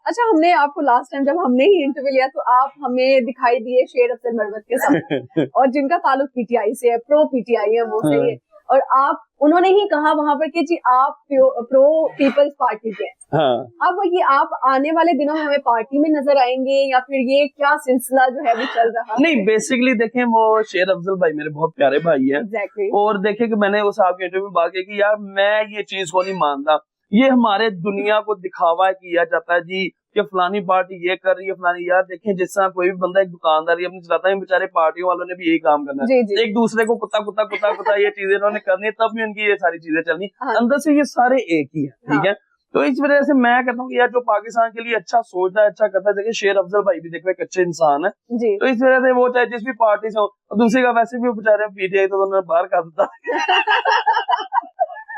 अच्छा, हमने आपको लास्ट टाइम जब हमने ही इंटरव्यू लिया तो आप हमें दिखाई दिए शेर अफजल मरवत के साथ और जिनका ताल्लुक पीटीआई से है, प्रो पीटीआई है वो सही है, और आप उन्होंने ही कहा वहां पर कि जी आप प्रो पीपल्स पार्टी के हैं। हाँ। अब ये आप आने वाले दिनों में हमें पार्टी में नजर आएंगे या फिर ये क्या सिलसिला जो है वो चल रहा है? नहीं, बेसिकली देखें वो शेर अफजल भाई मेरे बहुत प्यारे भाई हैं। Exactly. और देखें कि मैंने उस आपके इंटरव्यू में बात की कि यार मैं ये चीज को नहीं मानता, ये हमारे दुनिया को दिखावा किया जाता है जी कि फलानी पार्टी ये कर रही है फलानी। यार देखें जिस तरह कोई भी बंदा एक दुकानदारी अपनी चलाता है, बेचारे पार्टियों वालों ने भी यही काम करना है, एक दूसरे को कुत्ता कुत्ता कुत्ता कुत्ता ये चीजें इन्होंने करनी है, तब भी उनकी ये सारी चीजें चलनी। अंदर से ये सारे एक ही है, ठीक है। तो इस वजह से मैं कहता हूँ कि यार जो पाकिस्तान के लिए अच्छा सोचता है, अच्छा करता है, देखिए शेर अफजल भाई भी देखो एक अच्छे इंसान है, तो इस वजह से वो चाहे जिस भी पार्टी से हो, दूसरे का वैसे भी बेचारे पीटीआई तो उन्होंने बाहर कर देता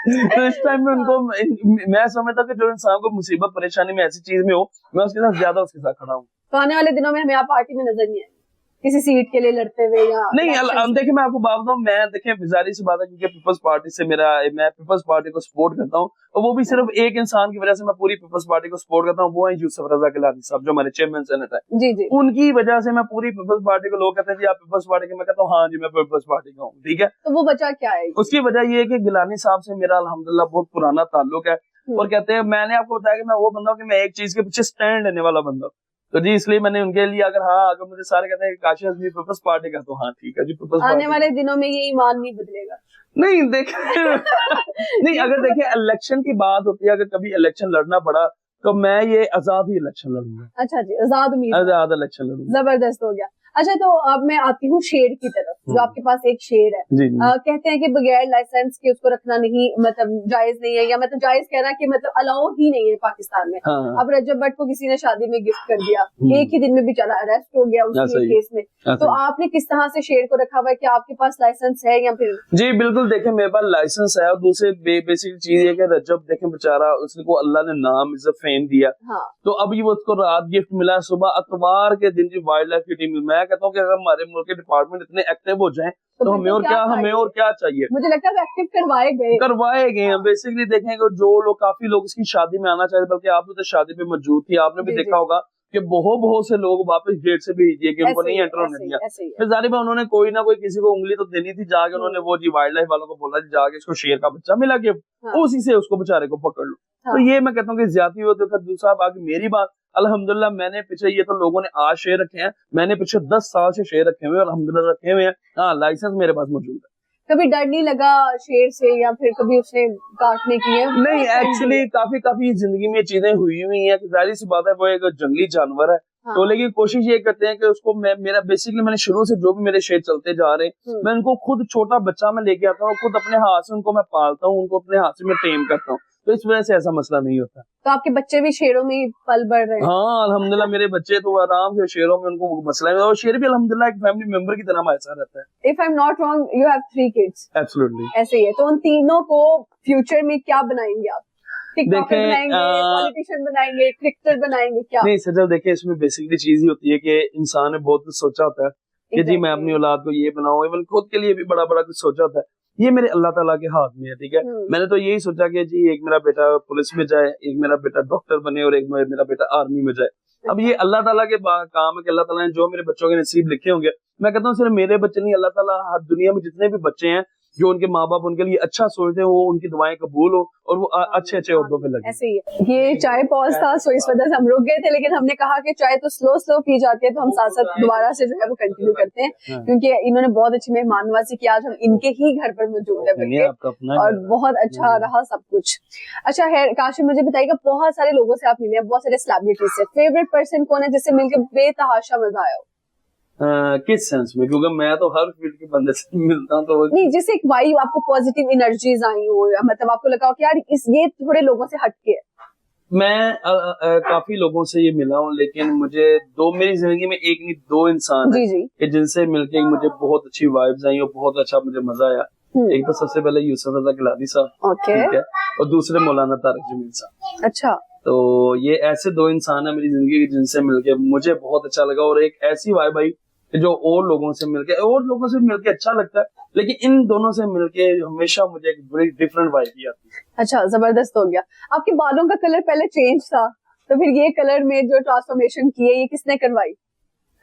तो इस टाइम में उनको मैं समझता कि जो इंसान को मुसीबत परेशानी में ऐसी चीज में हो, मैं उसके साथ ज्यादा उसके साथ खड़ा हूँ। तो आने वाले दिनों में हमें आप पार्टी में नजर नहीं आएंगे किसी सीट के लिए लड़ते हुए या नहीं? देखिए मैं आपको बात बताऊं, मैं देखिए बिजारी से बात है क्योंकि पीपल्स पार्टी से मैं पीपल्स पार्टी को सपोर्ट करता हूँ, और वो भी सिर्फ एक इंसान की वजह से मैं पूरी पीपल्स पार्टी को सपोर्ट करता हूँ, वो है यूसुफ रजा गिलानी साहब जो हमारे चेयरमैन सेनेट है। जी जी। उनकी वजह से मैं पूरी पीपल्स पार्टी को, लोग कहते हैं जी आप पीपल्स पार्टी के, मैं कहता हूँ हाँ जी मैं पीपल्स पार्टी का हूँ, ठीक है। तो वो वजह क्या है? उसकी वजह ये है कि गिलानी साहब से मेरा अल्हम्दुलिल्लाह बहुत पुराना ताल्लुक है, और कहते हैं मैंने आपको बताया कि मैं वो बंदा हूँ कि मैं एक चीज के पीछे स्टैंड लेने वाला बंदा हूँ, तो जी इसलिए मैंने उनके लिए अगर मुझे सारे कहते हैं काशी आजमी पीपल्स पार्टी का, तो हाँ ठीक है जी पीपल्स पार्टी। आने वाले दिनों में ये ईमान नहीं बदलेगा? नहीं देखिए नहीं, अगर देखिए इलेक्शन की बात होती है, अगर कभी इलेक्शन लड़ना पड़ा तो मैं ये आजाद ही इलेक्शन लड़ूंगा। अच्छा जी, आजाद इलेक्शन लड़ूंगा। जबरदस्त हो गया। अच्छा, तो अब मैं आती हूँ शेर की तरफ, जो आपके पास एक शेर है। जी, कहते हैं कि बगैर लाइसेंस के उसको रखना नहीं, मतलब जायज नहीं है, या मतलब जायज कहना कि मतलब अलाउ ही नहीं है पाकिस्तान में। हाँ। अब रजब भट्ट को किसी ने शादी में गिफ्ट कर दिया, एक ही दिन में बेचारा अरेस्ट हो गया उसी केस में। तो आपने किस तरह से शेर को रखा हुआ है? क्या आपके पास लाइसेंस है या फिर? जी बिल्कुल, देखे मेरे पास लाइसेंस है, और दूसरी बेसिक चीज है कि रजब देखे बेचारा, उसको अल्लाह ने नाम इज्जत फेम दिया। तो अभी वो उसको रात गिफ्ट मिला, सुबह अतवार के दिन जो वाइल्ड लाइफ की टीम, मैं कहता हूँ कि अगर हमारे मुल्क के डिपार्टमेंट इतने एक्टिव हो जाएं तो हमें और क्या चाहिए। मुझे लगता है एक्टिव करवाए गए हैं। बेसिकली देखेंगे जो लोग, काफी लोग इसकी शादी में आना चाहते, बल्कि आप तो शादी पे मौजूद थी, आपने भी देखा होगा कि बहुत से लोग वापस गेट से भेज दिए कि उनको नहीं एंटर होने दिया। फिर जाहिर है उन्होंने कोई ना कोई किसी को उंगली तो देनी थी, जाके उन्होंने वो जी वाइल्ड लाइफ वालों को बोला जाके इसको शेर का बच्चा मिला के उसी से उसको बेचारे को पकड़ लो। तो ये मैं कहता हूँ कि ज्यादा होती है। दूसरा बाकी मेरी बात, अल्हम्दुलिल्लाह मैंने पीछे, ये तो लोगों ने आज शेर रखे हैं, मैंने पीछे 10 साल से शेर रखे हुए हैं, अल्हम्दुलिल्लाह रखे हुए हैं। हाँ, लाइसेंस मेरे पास मौजूद है। कभी डर नहीं लगा शेर से, या फिर कभी उसने काटने की है? नहीं, एक्चुअली काफी जिंदगी में चीजें हुई हैं, जाहिर सी बात है वो एक जंगली जानवर है। तो लेकिन कोशिश ये करते हैं कि उसको मैंने शुरू से जो भी मेरे शेर चलते जा रहे हैं, मैं उनको खुद छोटा बच्चा में लेके आता हूँ, खुद अपने हाथ से उनको मैं पालता हूँ, उनको अपने हाथ से मैं टेम करता हूँ, तो इस वजह से ऐसा मसला नहीं होता। तो आपके बच्चे भी शेरों में पल बढ़ रहे हैं? हाँ अल्हम्दुलिल्लाह, मेरे बच्चे तो आराम से शेरों में, उनको मसला है, और शेर भी अल्हम्दुलिल्लाह एक फैमिली मेंबर की तरह हमारे साथ रहता है। If I am not wrong, you have 3 kids? Absolutely ऐसे ही है। तो उन तीनों को फ्यूचर में क्या बनाएंगे आप? टिकटॉकर बनाएंगे, पॉलिटिशियन बनाएंगे, क्रिकेटर बनाएंगे, क्या? नहीं सजल, देखिए इसमें बेसिकली चीज ही होती है कि इंसान ने बहुत कुछ सोचा होता है कि जी मैं अपनी औलाद को ये बनाऊं, इवन खुद के लिए भी बड़ा कुछ सोचा होता है। ये मेरे अल्लाह ताला के हाथ में है, ठीक है। मैंने तो यही सोचा कि जी एक मेरा बेटा पुलिस में जाए, एक मेरा बेटा डॉक्टर बने, और एक मेरा बेटा आर्मी में जाए। अब ये अल्लाह ताला के काम है कि अल्लाह ताला ने जो मेरे बच्चों के नसीब लिखे होंगे, मैं कहता हूँ सिर्फ मेरे बच्चे नहीं, अल्लाह ताला हर दुनिया में जितने भी बच्चे हैं जो उनके माँ बाप उनके लिए अच्छा सोचते हैं, वो उनकी दुआएं कबूल हो और वो अच्छे ओहदों पे लगे। ऐसे ही है। ये चाय पॉज था, सो इस वजह से हम रुक गए थे, लेकिन हमने कहा कि चाय तो स्लो पी जाती है, तो हम साथ साथ दोबारा से जो है वो कंटिन्यू करते हैं, क्योंकि इन्होंने बहुत अच्छी मेहमान नवाजी की। आज हम इनके ही घर पर मौजूद है और बहुत अच्छा रहा सब कुछ। अच्छा है काशी, मुझे बताइएगा, बहुत सारे लोगों से आप मिले हैं, बहुत सारे सेलिब्रिटीज से, फेवरेट पर्सन कौन है जिससे मिलकर बेतहाशा मजा आया हो? किस सेंस में? क्योंकि मैं तो हर फील्ड के बंदे से मिलता हूँ, तो नहीं, जैसे एक वाइब, आपको पॉजिटिव एनर्जीज आई हो, या मतलब आपको लगा हो कि यार ये थोड़े लोगों से हटके है। मैं काफी लोगों से ये मिला हूँ, लेकिन मुझे मेरी जिंदगी में एक नहीं 2 इंसान है जिनसे मिलके मुझे बहुत अच्छी वाइब्स आई और बहुत अच्छा मुझे मजा आया। एक तो सबसे पहले यूसुफ रजा गिलानी साहब, ठीक है, और दूसरे मौलाना तारिक जमील साहब। अच्छा, तो ये ऐसे 2 इंसान है मेरी जिंदगी के जिनसे मिलके मुझे बहुत अच्छा लगा, और एक ऐसी वाइब आई जो और लोगों से मिलके अच्छा लगता है, लेकिन इन दोनों से मिलके हमेशा मुझे एक बड़ी डिफरेंट वाइब आती है। अच्छा, जबरदस्त हो गया। आपके बालों का कलर पहले चेंज था, तो फिर ये कलर में जो ट्रांसफॉर्मेशन की है ये किसने करवाई?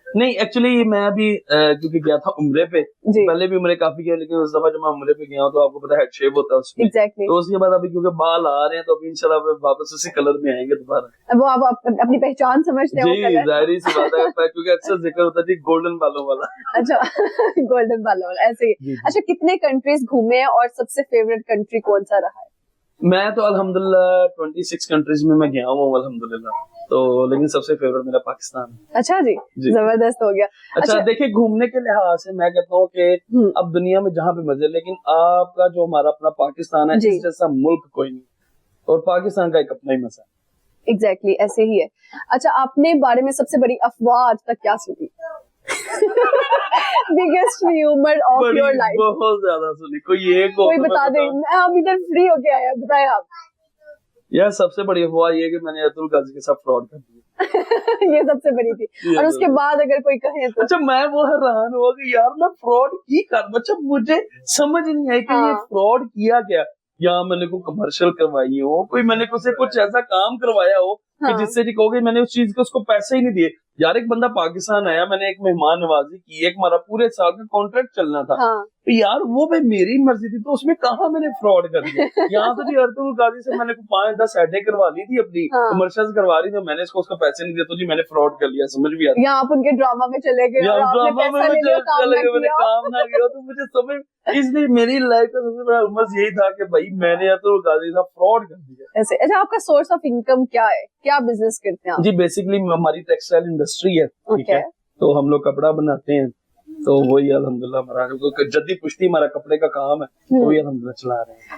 नहीं एक्चुअली मैं अभी क्योंकि गया था उम्रे पे, जी पहले भी उम्रे काफी किया, लेकिन उस दफा जब मैं उम्रे पे गया हूँ तो आपको पता है हेड शेव होता है उसमें। एग्जैक्टली। तो उसके बाद अभी क्योंकि बाल आ रहे हैं तो अभी इंशाल्लाह वापस उसी कलर में आएंगे दोबारा। वो आप अपनी पहचान समझते हो जी कलर? जाहिर सी बात है, क्योंकि अक्सर जिक्र होता है जी गोल्डन बालों वाला। अच्छा गोल्डन बालों वाला ऐसे ही। जी, जी। अच्छा कितने कंट्रीज घूमे हैं और सबसे फेवरेट कंट्री कौन सा रहा है? मैं तो अल्हम्दुलिल्लाह 26 कंट्रीज में मैं गया हूँ अल्हम्दुलिल्लाह, तो लेकिन सबसे फेवरेट मेरा पाकिस्तान है। अच्छा जी, जी। जबरदस्त हो गया। अच्छा देखिए घूमने के लिहाज से मैं कहता हूँ कि अब दुनिया में जहाँ पे मजे, लेकिन आपका जो हमारा अपना पाकिस्तान है जी। इस जैसा मुल्क कोई नहीं, और पाकिस्तान का एक अपना ही मजा है। एग्जैक्टली ऐसे ही है। अच्छा आपने बारे में सबसे बड़ी अफवाह आज तक क्या सुनी? Biggest humour of your life? बहुत ज्यादा सुनी, कोई एक हो कोई तो मैं बता दे, बताऊं। हम इधर फ्री होके आए हैं, बताएं आप। यार सबसे बड़ी अफवाह ये है कि मैंने अब्दुल गाजी के साथ फ्रॉड कर दिया। ये सबसे बड़ी थी। और उसके बाद अगर कोई कहे तो अच्छा मैं वो हैरान हुआ कि यार मैं फ्रॉड की कर, अच्छा मुझे समझ नहीं आई कि ये फ्रॉड किया क्या, या मैंने कोई कमर्शियल करवाई हो, कोई मैंने उसे कुछ ऐसा काम करवाया हो कि जिससे जी कहोगे मैंने उस चीज के उसको पैसे ही नहीं दिए। यार एक बंदा पाकिस्तान आया, मैंने एक मेहमान नवाजी की, एक हमारा पूरे साल का कॉन्ट्रैक्ट चलना था, तो यार वो भाई मेरी मर्जी थी, तो उसमें कहा मैंने फ्रॉड कर दिया। यहाँ तो जी अब्दुल गाजी से मैंने 5-10 ऐडें करवा ली थी अपनी, कमर्शियल करवा रही थी, मैंने इसको उसका पैसे नहीं दिए, तो जी मैंने फ्रॉड कर लिया, समझ भी आता। यहाँ आप उनके ड्रामा में चले गए और आपने पैसा ले लिया, मैंने काम ना किया, तो मुझे समझ, इसलिए मेरी लाइफ का सबसे बड़ा हुमस यही था कि भाई मैंने अब्दुल गाजी से फ्रॉड कर दिया। ऐसे। अच्छा आपका सोर्स ऑफ इनकम क्या है, क्या बिजनेस करते हैं आप? जी बेसिकली हमारी टेक्सटाइल इंडस्ट्री है, ठीक है, तो हम लोग कपड़ा बनाते हैं, तो वही अल्हम्दुलिल्लाह हमारा जद्दी पुश्ती हमारा कपड़े का काम है, तो वही अल्हम्दुलिल्लाह चला रहे हैं।